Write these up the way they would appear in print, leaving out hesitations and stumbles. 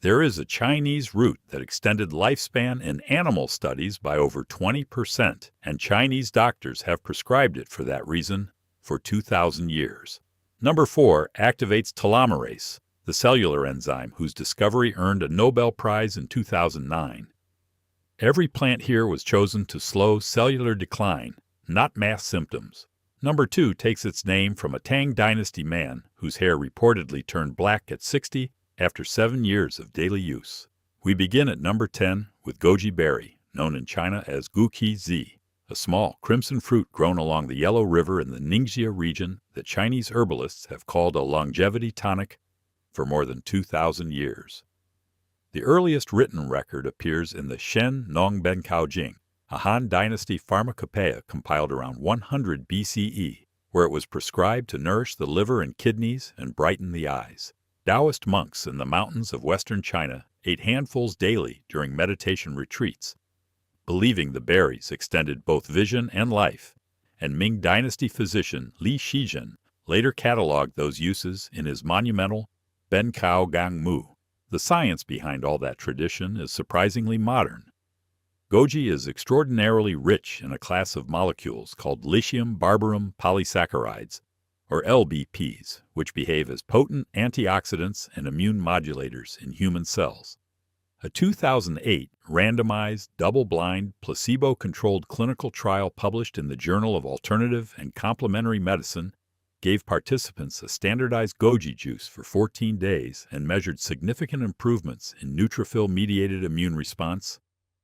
There is a Chinese root that extended lifespan in animal studies by over 20%, and Chinese doctors have prescribed it for that reason for 2,000 years. Number 4 activates telomerase, the cellular enzyme whose discovery earned a Nobel Prize in 2009. Every plant here was chosen to slow cellular decline, not mask symptoms. Number 2 takes its name from a Tang Dynasty man whose hair reportedly turned black at 60 after 7 years of daily use. We begin at number 10 with goji berry, known in China as guqi zi, a small crimson fruit grown along the Yellow River in the Ningxia region that Chinese herbalists have called a longevity tonic for more than 2,000 years. The earliest written record appears in the Shen Nong Bencao Jing, a Han Dynasty pharmacopoeia compiled around 100 BCE, where it was prescribed to nourish the liver and kidneys and brighten the eyes. Taoist monks in the mountains of western China ate handfuls daily during meditation retreats, believing the berries extended both vision and life, and Ming Dynasty physician Li Shizhen later cataloged those uses in his monumental Bencao Gang Mu. The science behind all that tradition is surprisingly modern. Goji is extraordinarily rich in a class of molecules called lithium barbarum polysaccharides, or LBPs, which behave as potent antioxidants and immune modulators in human cells. A 2008 randomized, double-blind, placebo-controlled clinical trial published in the Journal of Alternative and Complementary Medicine gave participants a standardized goji juice for 14 days and measured significant improvements in neutrophil-mediated immune response,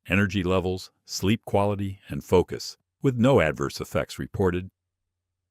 energy levels, sleep quality, and focus, with no adverse effects reported.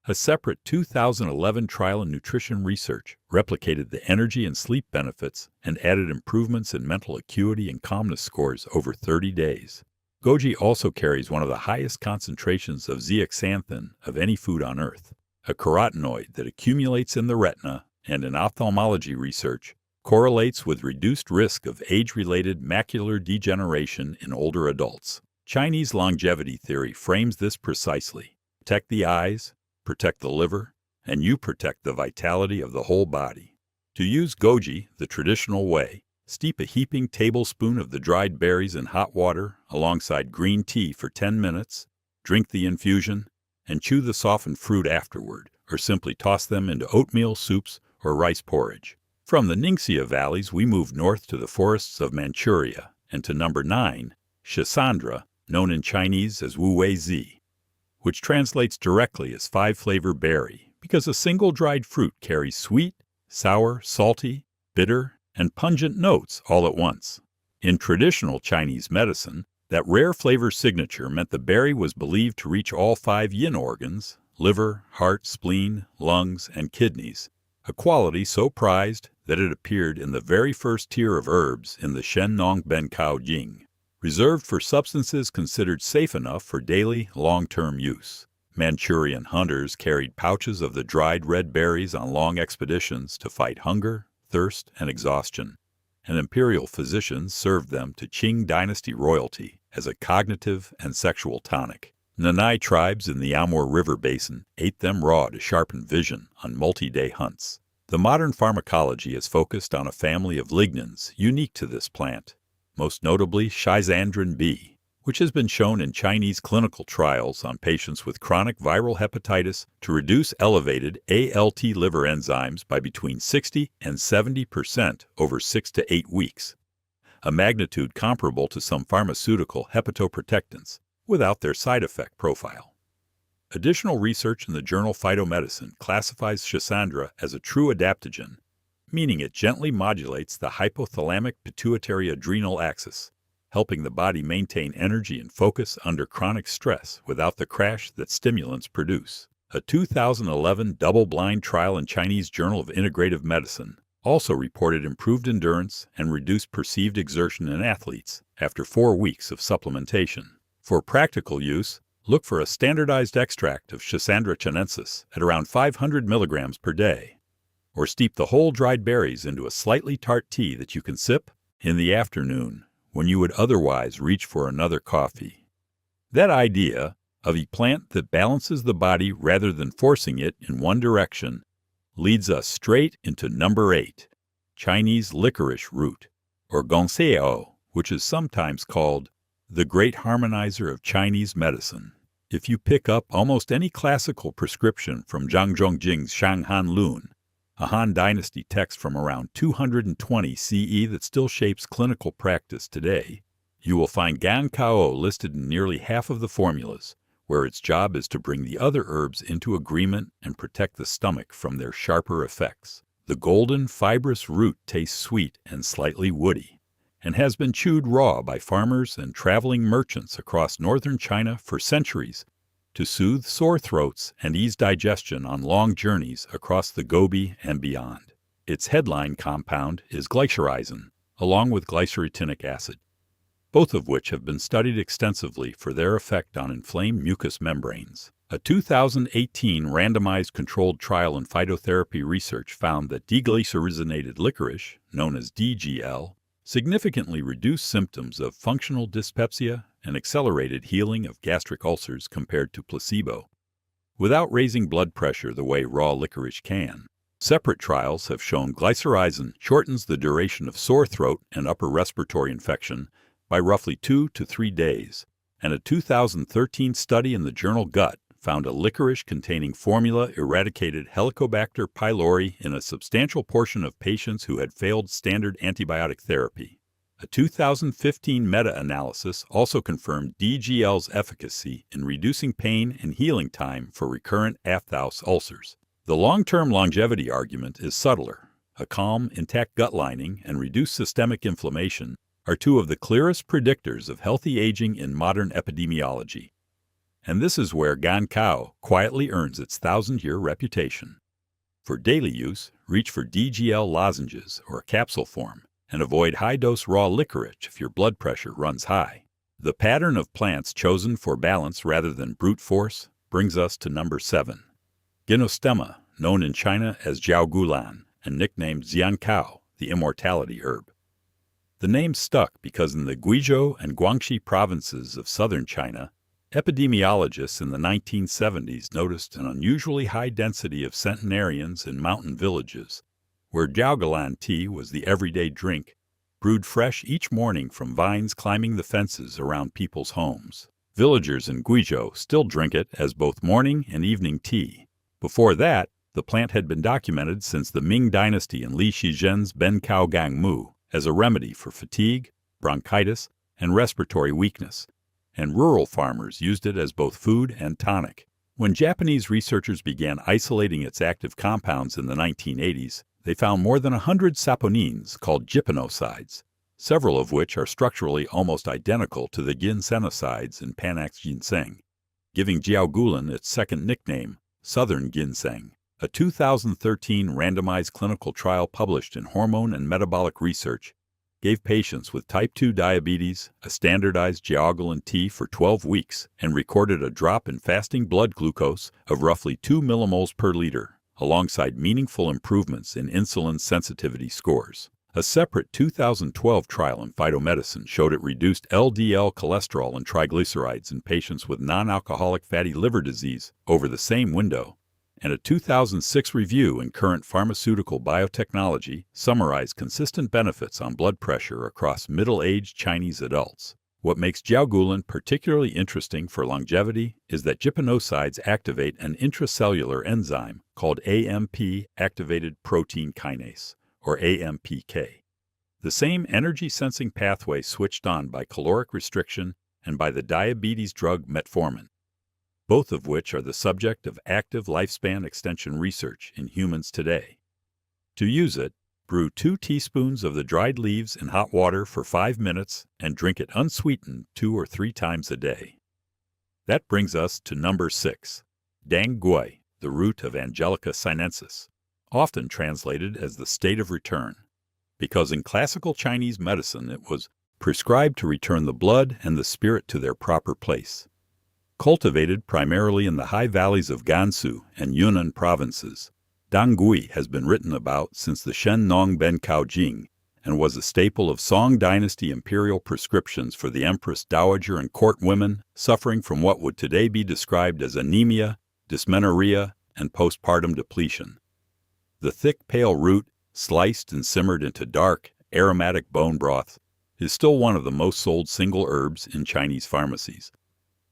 A separate 2011 trial in nutrition research replicated the energy and sleep benefits and added improvements in mental acuity and calmness scores over 30 days. Goji also carries one of the highest concentrations of zeaxanthin of any food on Earth, a carotenoid that accumulates in the retina and in ophthalmology research correlates with reduced risk of age-related macular degeneration in older adults. Chinese longevity theory frames this precisely. Protect the eyes, protect the liver, and you protect the vitality of the whole body. To use goji the traditional way, steep a heaping tablespoon of the dried berries in hot water alongside green tea for 10 minutes, drink the infusion, and chew the softened fruit afterward, or simply toss them into oatmeal soups or rice porridge. From the Ningxia valleys, we move north to the forests of Manchuria and to number 9, Schisandra, known in Chinese as Wu Wei Zi, which translates directly as five-flavor berry because a single dried fruit carries sweet, sour, salty, bitter, and pungent notes all at once. In traditional Chinese medicine, that rare flavor signature meant the berry was believed to reach all 5 yin organs, liver, heart, spleen, lungs, and kidneys, a quality so prized that it appeared in the very first tier of herbs in the Shen Nong Bencao Jing, reserved for substances considered safe enough for daily, long-term use. Manchurian hunters carried pouches of the dried red berries on long expeditions to fight hunger, thirst, and exhaustion, and imperial physicians served them to Qing dynasty royalty as a cognitive and sexual tonic. Nanai tribes in the Amur River basin ate them raw to sharpen vision on multi-day hunts. The modern pharmacology is focused on a family of lignans unique to this plant, most notably Schizandrin B, which has been shown in Chinese clinical trials on patients with chronic viral hepatitis to reduce elevated ALT liver enzymes by between 60 and 70% over 6 to 8 weeks, a magnitude comparable to some pharmaceutical hepatoprotectants without their side effect profile. Additional research in the journal Phytomedicine classifies Schisandra as a true adaptogen, meaning it gently modulates the hypothalamic pituitary adrenal axis, helping the body maintain energy and focus under chronic stress without the crash that stimulants produce. A 2011 double-blind trial in Chinese Journal of Integrative Medicine also reported improved endurance and reduced perceived exertion in athletes after 4 weeks of supplementation. For practical use, look for a standardized extract of Schisandra chinensis at around 500 milligrams per day, or steep the whole dried berries into a slightly tart tea that you can sip in the afternoon when you would otherwise reach for another coffee. That idea of a plant that balances the body rather than forcing it in one direction leads us straight into number 8, Chinese licorice root, or gongxiao, which is sometimes called the great harmonizer of Chinese medicine. If you pick up almost any classical prescription from Zhang Zhongjing's Shanghan Lun, a Han Dynasty text from around 220 CE that still shapes clinical practice today, you will find Gankao listed in nearly half of the formulas, where its job is to bring the other herbs into agreement and protect the stomach from their sharper effects. The golden, fibrous root tastes sweet and slightly woody, and has been chewed raw by farmers and traveling merchants across northern China for centuries to soothe sore throats and ease digestion on long journeys across the Gobi and beyond. Its headline compound is glycyrrhizin, along with glycyrrhetinic acid, both of which have been studied extensively for their effect on inflamed mucous membranes. A 2018 randomized controlled trial in phytotherapy research found that deglycyrrhizinated licorice, known as DGL, significantly reduced symptoms of functional dyspepsia and accelerated healing of gastric ulcers compared to placebo, without raising blood pressure the way raw licorice can. Separate trials have shown glycyrrhizin shortens the duration of sore throat and upper respiratory infection by roughly 2 to 3 days, and a 2013 study in the journal Gut found a licorice containing formula eradicated Helicobacter pylori in a substantial portion of patients who had failed standard antibiotic therapy. A 2015 meta-analysis also confirmed DGL's efficacy in reducing pain and healing time for recurrent aphthous ulcers. The long-term longevity argument is subtler. A calm, intact gut lining and reduced systemic inflammation are two of the clearest predictors of healthy aging in modern epidemiology. And this is where Gankao quietly earns its 1,000-year reputation. For daily use, reach for DGL lozenges or capsule form, and avoid high-dose raw licorice if your blood pressure runs high. The pattern of plants chosen for balance rather than brute force brings us to number 7. Gynostemma, known in China as jiaogulan and nicknamed Xiancao, the immortality herb. The name stuck because in the Guizhou and Guangxi provinces of southern China, epidemiologists in the 1970s noticed an unusually high density of centenarians in mountain villages, where jiaogulan tea was the everyday drink, brewed fresh each morning from vines climbing the fences around people's homes. Villagers in Guizhou still drink it as both morning and evening tea. Before that, the plant had been documented since the Ming Dynasty in Li Shizhen's Bencao Gangmu as a remedy for fatigue, bronchitis, and respiratory weakness, and rural farmers used it as both food and tonic. When Japanese researchers began isolating its active compounds in the 1980s, they found more than 100 saponines called gypinosides, several of which are structurally almost identical to the ginsenosides in Panax ginseng, giving jiaogulan its second nickname, Southern Ginseng. A 2013 randomized clinical trial published in Hormone and Metabolic Research gave patients with type 2 diabetes a standardized jiaogulan tea for 12 weeks and recorded a drop in fasting blood glucose of roughly 2 millimoles per liter, alongside meaningful improvements in insulin sensitivity scores. A separate 2012 trial in phytomedicine showed it reduced LDL cholesterol and triglycerides in patients with non-alcoholic fatty liver disease over the same window, and a 2006 review in Current Pharmaceutical Biotechnology summarized consistent benefits on blood pressure across middle-aged Chinese adults. What makes jiaogulan particularly interesting for longevity is that gypinosides activate an intracellular enzyme called AMP-activated protein kinase, or AMPK, the same energy-sensing pathway switched on by caloric restriction and by the diabetes drug metformin, both of which are the subject of active lifespan extension research in humans today. To use it, brew 2 teaspoons of the dried leaves in hot water for 5 minutes and drink it unsweetened 2 or 3 times a day. That brings us to number 6, Dang Gui, the root of Angelica sinensis, often translated as the state of return, because in classical Chinese medicine it was prescribed to return the blood and the spirit to their proper place. Cultivated primarily in the high valleys of Gansu and Yunnan provinces, Dangui has been written about since the Shen Nong Bencao Jing and was a staple of Song Dynasty imperial prescriptions for the empress dowager and court women suffering from what would today be described as anemia, dysmenorrhea, and postpartum depletion. The thick, pale root, sliced and simmered into dark, aromatic bone broth, is still one of the most sold single herbs in Chinese pharmacies,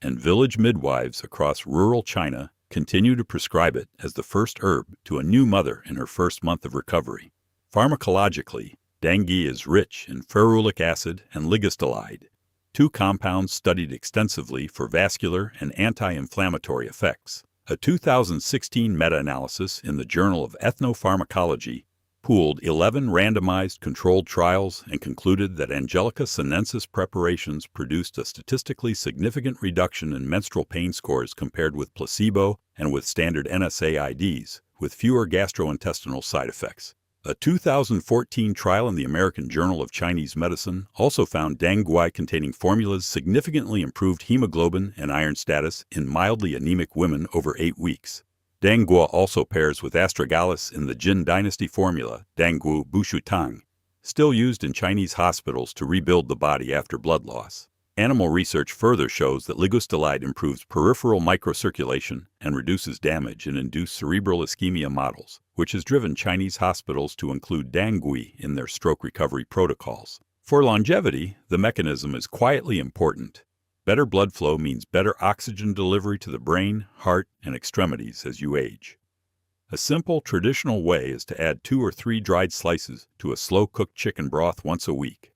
and village midwives across rural China continue to prescribe it as the first herb to a new mother in her first month of recovery. Pharmacologically, dengue is rich in ferulic acid and ligustolide, two compounds studied extensively for vascular and anti-inflammatory effects. A 2016 meta-analysis in the Journal of Ethnopharmacology pooled 11 randomized controlled trials and concluded that Angelica sinensis preparations produced a statistically significant reduction in menstrual pain scores compared with placebo and with standard NSAIDs, with fewer gastrointestinal side effects. A 2014 trial in the American Journal of Chinese Medicine also found Dangui containing formulas significantly improved hemoglobin and iron status in mildly anemic women over 8 weeks. Dangua also pairs with astragalus in the Jin Dynasty formula, Dangu Bushutang, still used in Chinese hospitals to rebuild the body after blood loss. Animal research further shows that ligustolide improves peripheral microcirculation and reduces damage in induced cerebral ischemia models, which has driven Chinese hospitals to include Dangui in their stroke recovery protocols. For longevity, the mechanism is quietly important. Better blood flow means better oxygen delivery to the brain, heart, and extremities as you age. A simple, traditional way is to add 2 or 3 dried slices to a slow-cooked chicken broth once a week.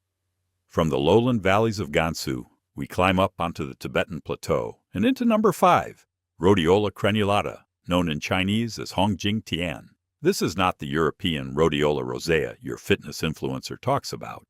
From the lowland valleys of Gansu, we climb up onto the Tibetan Plateau and into number 5, Rhodiola crenulata, known in Chinese as Hongjing Tian. This is not the European Rhodiola rosea your fitness influencer talks about.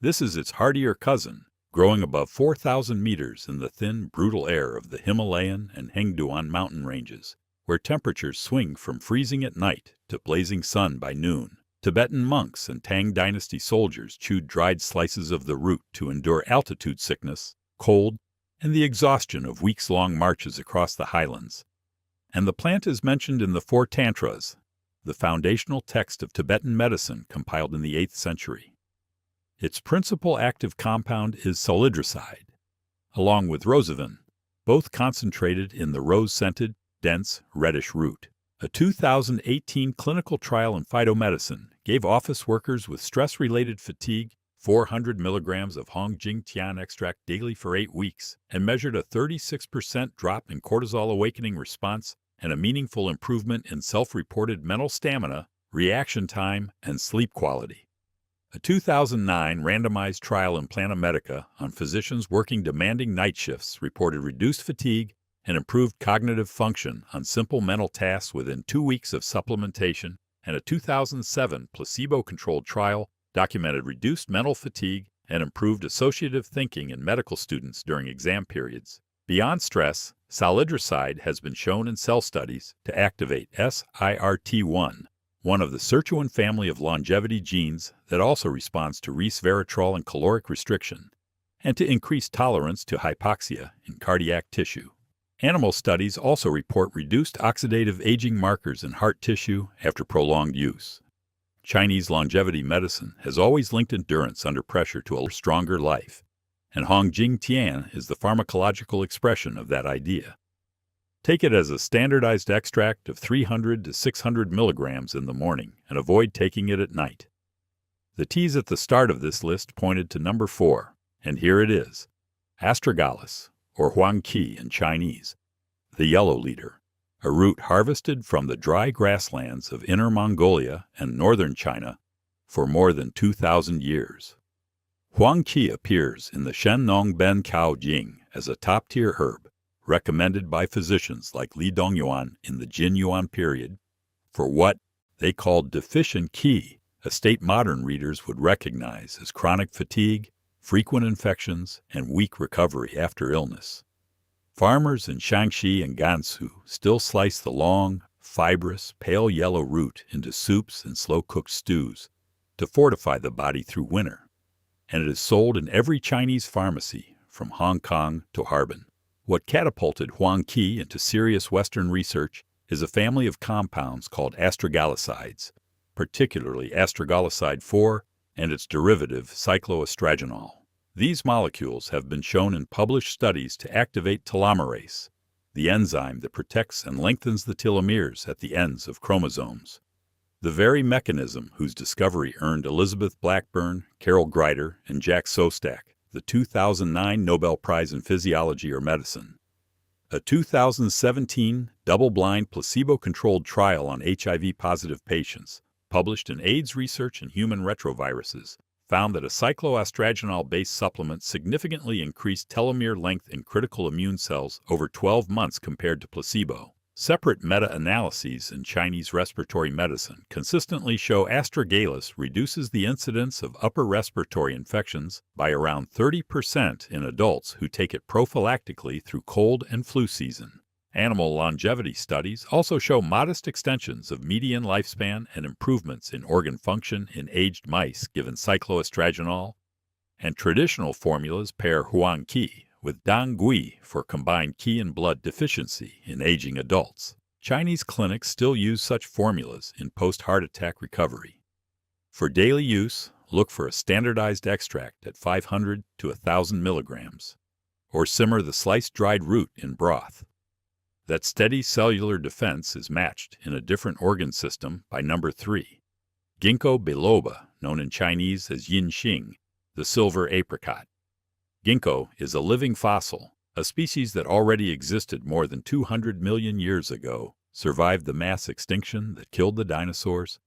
This is its hardier cousin, growing above 4,000 meters in the thin, brutal air of the Himalayan and Hengduan mountain ranges, where temperatures swing from freezing at night to blazing sun by noon. Tibetan monks and Tang Dynasty soldiers chewed dried slices of the root to endure altitude sickness, cold, and the exhaustion of weeks-long marches across the highlands. And the plant is mentioned in the 4 Tantras, the foundational text of Tibetan medicine compiled in the 8th century. Its principal active compound is salidroside, along with rosavan, both concentrated in the rose-scented, dense, reddish root. A 2018 clinical trial in phytomedicine gave office workers with stress-related fatigue 400 milligrams of Hongjing Tian extract daily for 8 weeks and measured a 36% drop in cortisol awakening response and a meaningful improvement in self-reported mental stamina, reaction time, and sleep quality. A 2009 randomized trial in Planta Medica on physicians working demanding night shifts reported reduced fatigue and improved cognitive function on simple mental tasks within 2 weeks of supplementation, and a 2007 placebo-controlled trial documented reduced mental fatigue and improved associative thinking in medical students during exam periods. Beyond stress, salidroside has been shown in cell studies to activate SIRT1, one of the sirtuin family of longevity genes that also responds to resveratrol and caloric restriction, and to increase tolerance to hypoxia in cardiac tissue. Animal studies also report reduced oxidative aging markers in heart tissue after prolonged use. Chinese longevity medicine has always linked endurance under pressure to a stronger life, and Hongjing Tian is the pharmacological expression of that idea. Take it as a standardized extract of 300 to 600 milligrams in the morning and avoid taking it at night. The teas at the start of this list pointed to number 4, and here it is, astragalus, or huangqi in Chinese, the yellow leader, a root harvested from the dry grasslands of Inner Mongolia and northern China for more than 2,000 years. Huangqi appears in the Shennong Ben Cao Jing as a top-tier herb, recommended by physicians like Li Dongyuan in the Jin Yuan period, for what they called deficient qi, a state modern readers would recognize as chronic fatigue, frequent infections, and weak recovery after illness. Farmers in Shaanxi and Gansu still slice the long, fibrous, pale yellow root into soups and slow-cooked stews to fortify the body through winter, and it is sold in every Chinese pharmacy from Hong Kong to Harbin. What catapulted huangqi into serious Western research is a family of compounds called astragalicides, particularly astragaloside 4 and its derivative cycloestragenol. These molecules have been shown in published studies to activate telomerase, the enzyme that protects and lengthens the telomeres at the ends of chromosomes. the very mechanism whose discovery earned Elizabeth Blackburn, Carol Greider, and Jack Szostak the 2009 Nobel Prize in Physiology or Medicine. A 2017 double-blind placebo-controlled trial on HIV-positive patients, published in AIDS Research and Human Retroviruses, found that a cyclooestragenol-based supplement significantly increased telomere length in critical immune cells over 12 months compared to placebo. Separate meta-analyses in Chinese respiratory medicine consistently show astragalus reduces the incidence of upper respiratory infections by around 30% in adults who take it prophylactically through cold and flu season. Animal longevity studies also show modest extensions of median lifespan and improvements in organ function in aged mice given cyclooestragenol, and traditional formulas pair huang qi with dang gui for combined qi and blood deficiency in aging adults. Chinese clinics still use such formulas in post-heart attack recovery. For daily use, look for a standardized extract at 500 to 1,000 milligrams, or simmer the sliced dried root in broth. That steady cellular defense is matched in a different organ system by number 3, ginkgo biloba, known in Chinese as yinxing, the silver apricot. Ginkgo is a living fossil, a species that already existed more than 200 million years ago, survived the mass extinction that killed the dinosaurs,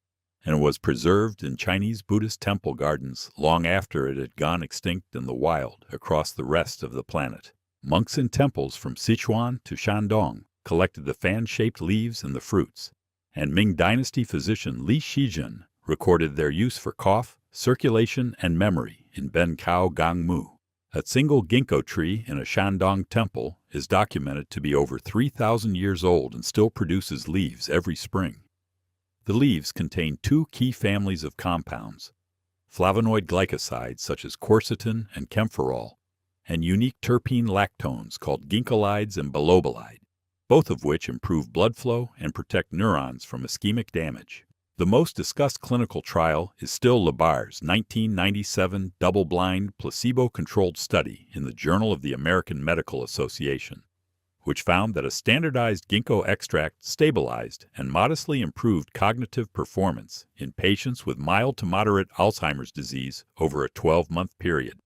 and was preserved in Chinese Buddhist temple gardens long after it had gone extinct in the wild across the rest of the planet. Monks in temples from Sichuan to Shandong collected the fan-shaped leaves and the fruits, and Ming Dynasty physician Li Shijun recorded their use for cough, circulation, and memory in Benkao Gangmu. A single ginkgo tree in a Shandong temple is documented to be over 3,000 years old and still produces leaves every spring. The leaves contain 2 key families of compounds, flavonoid glycosides such as quercetin and camphorol, and unique terpene lactones called ginkolide and bilobalide, both of which improve blood flow and protect neurons from ischemic damage. The most discussed clinical trial is still Labar's 1997 double-blind, placebo-controlled study in the Journal of the American Medical Association, which found that a standardized ginkgo extract stabilized and modestly improved cognitive performance in patients with mild to moderate Alzheimer's disease over a 12-month period.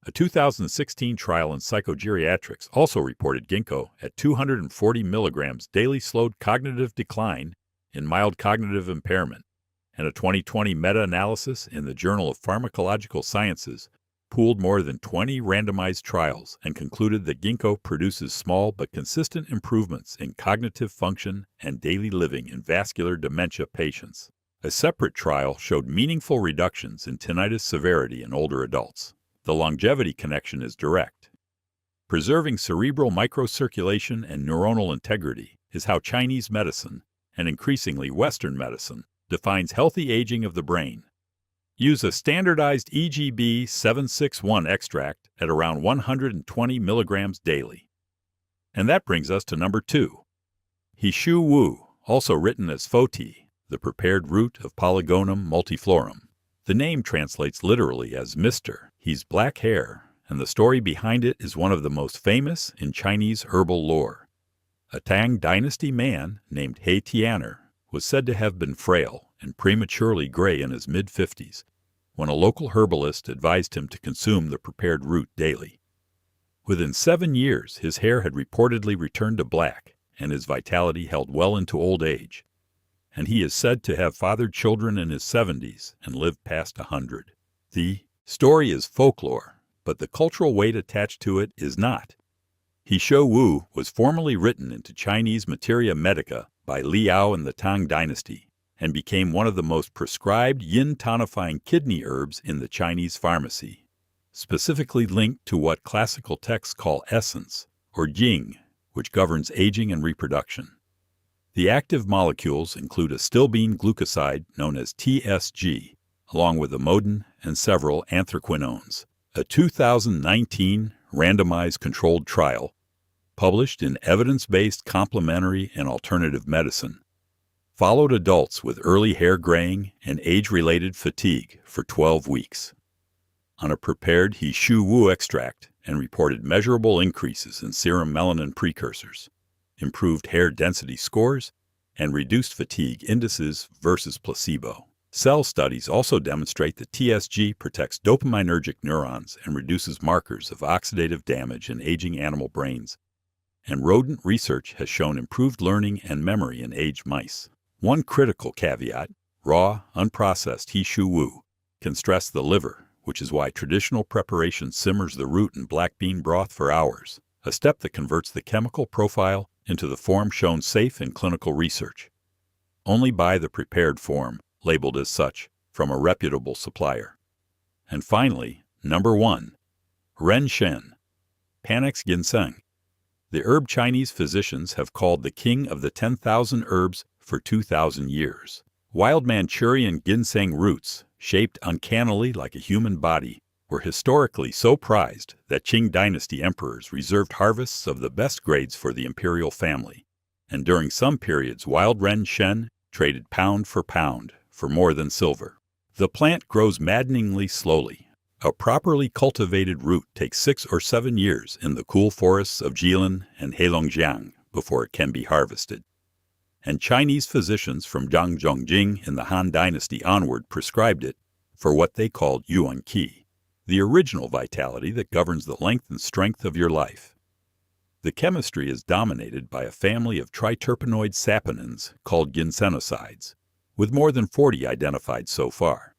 A 2016 trial in psychogeriatrics also reported ginkgo at 240 milligrams daily slowed cognitive decline in mild cognitive impairment, and a 2020 meta-analysis in the Journal of Pharmacological Sciences pooled more than 20 randomized trials and concluded that ginkgo produces small but consistent improvements in cognitive function and daily living in vascular dementia patients. A separate trial showed meaningful reductions in tinnitus severity in older adults. The longevity connection is direct. Preserving cerebral microcirculation and neuronal integrity is how Chinese medicine, and increasingly Western medicine, defines healthy aging of the brain. Use a standardized EGB 761 extract at around 120 milligrams daily. And that brings us to number 2. Hishu Wu, also written as Foti, the prepared root of Polygonum multiflorum. The name translates literally as Mr. He's black hair, and the story behind it is one of the most famous in Chinese herbal lore. A Tang Dynasty man named He Tianer was said to have been frail and prematurely gray in his mid-50s when a local herbalist advised him to consume the prepared root daily. Within 7 years, his hair had reportedly returned to black, and his vitality held well into old age, and he is said to have fathered children in his 70s and lived past 100. The story is folklore, but the cultural weight attached to it is not. Hishu Wu was formally written into Chinese Materia Medica by Liao in the Tang Dynasty and became one of the most prescribed yin-tonifying kidney herbs in the Chinese pharmacy, specifically linked to what classical texts call essence, or jing, which governs aging and reproduction. The active molecules include a stilbene glucoside known as TSG, along with amodin and several anthraquinones. A 2019 randomized controlled trial, published in Evidence-Based Complementary and Alternative Medicine, followed adults with early hair graying and age-related fatigue for 12 weeks on a prepared Hishu Wu extract and reported measurable increases in serum melanin precursors, improved hair density scores, and reduced fatigue indices versus placebo. Cell studies also demonstrate that TSG protects dopaminergic neurons and reduces markers of oxidative damage in aging animal brains. And rodent research has shown improved learning and memory in aged mice. One critical caveat: raw, unprocessed he shu wu can stress the liver, which is why traditional preparation simmers the root in black bean broth for hours, a step that converts the chemical profile into the form shown safe in clinical research. Only buy the prepared form, labeled as such, from a reputable supplier. And finally, number 1. Ren Shen, Panax ginseng. The herb Chinese physicians have called the king of the 10,000 herbs for 2,000 years. Wild Manchurian ginseng roots, shaped uncannily like a human body, were historically so prized that Qing dynasty emperors reserved harvests of the best grades for the imperial family. And during some periods, wild Ren Shen traded pound for pound for more than silver. The plant grows maddeningly slowly. A properly cultivated root takes 6 or 7 years in the cool forests of Jilin and Heilongjiang before it can be harvested. And Chinese physicians from Zhangzhongjing in the Han Dynasty onward prescribed it for what they called yuan qi, the original vitality that governs the length and strength of your life. The chemistry is dominated by a family of triterpenoid saponins called ginsenosides, with more than 40 identified so far.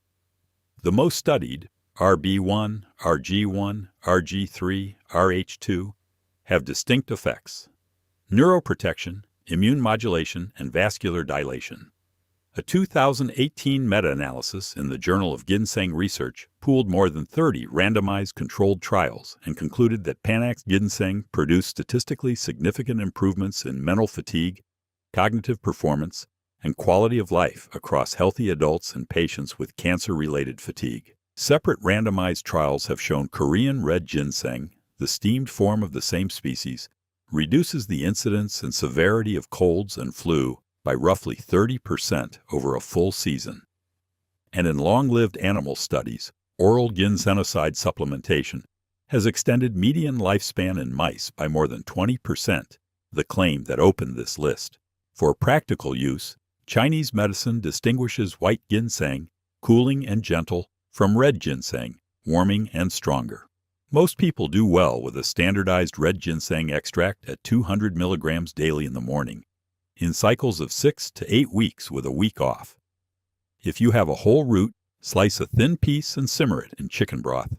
The most studied, RB1, RG1, RG3, RH2, have distinct effects: neuroprotection, immune modulation, and vascular dilation. A 2018 meta-analysis in the Journal of Ginseng Research pooled more than 30 randomized controlled trials and concluded that Panax ginseng produced statistically significant improvements in mental fatigue, cognitive performance, and quality of life across healthy adults and patients with cancer-related fatigue. Separate randomized trials have shown Korean red ginseng, the steamed form of the same species, reduces the incidence and severity of colds and flu by roughly 30% over a full season. And in long-lived animal studies, oral ginsenoside supplementation has extended median lifespan in mice by more than 20%, the claim that opened this list. For practical use, Chinese medicine distinguishes white ginseng, cooling and gentle, from red ginseng, warming and stronger. Most people do well with a standardized red ginseng extract at 200 milligrams daily in the morning, in cycles of 6 to 8 weeks with a week off. If you have a whole root, slice a thin piece and simmer it in chicken broth.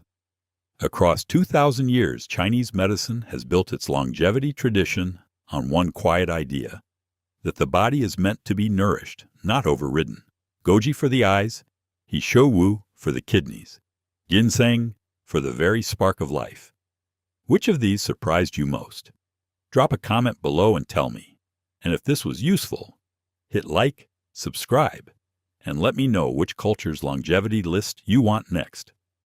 Across 2,000 years, Chinese medicine has built its longevity tradition on one quiet idea: that the body is meant to be nourished, not overridden. Goji for the eyes, he shu wu for the kidneys, ginseng for the very spark of life. Which of these surprised you most? Drop a comment below and tell me. And if this was useful, hit like, subscribe, and let me know which culture's longevity list you want next.